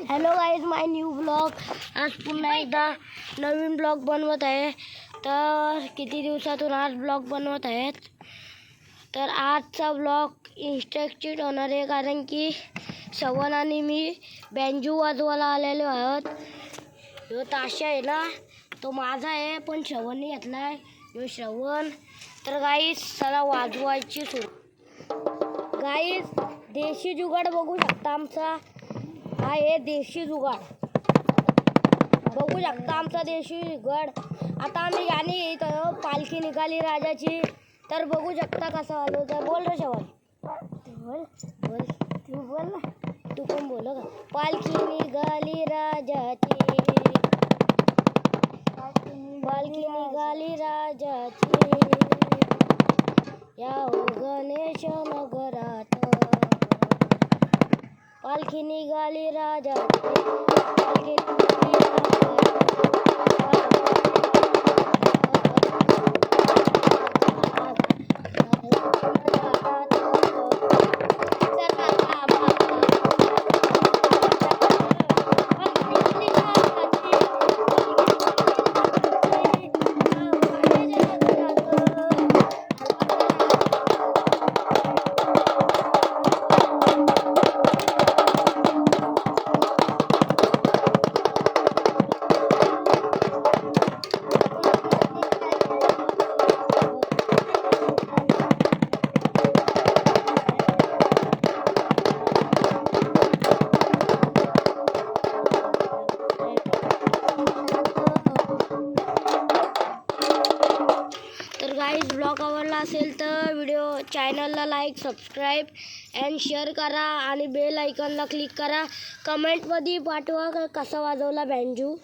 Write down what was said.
Hello guys, माय new blog. आज पुन्हा एकदा नवीन ब्लॉग बनवत आहे. तर किती दिवसातून आज ब्लॉग बनवत आहेत. तर आजचा ब्लॉग इंटरेस्टेड होणार आहे, कारण की श्रवण आणि मी बँजू वाजवायला आलेलो आहोत. जो ताशा आहे ना, तो माझा आहे, पण श्रवणने घेतला आहे. जो श्रवण. तर गाईज चला वाजवायची सुरू. गाईज देशी जुगाड बघू शकता आमचा. हा आहे देशी जुगाड, बघू शकता आमचा देशी जुगाड. आता आम्ही याने इथं पालखी निघाली राजाची, तर बघू शकता कसा वाजवता. बोल रे श्रवण, बोल बोल, तू बोल ना, तू पण बोल का. पालखी निघाली राजाची, पालखी निघाली राजाची, या हो गणेश नगरात. पालखी निघाली राजाची, पालखी निघाली गाईज ब्लॉग आवडला असेल तर चॅनलला लाईक, सबस्क्राईब अँड शेअर करा आणि बेल आयकॉनला क्लिक करा. कमेंटमध्ये पाठवा कसा वाजवला बँजू.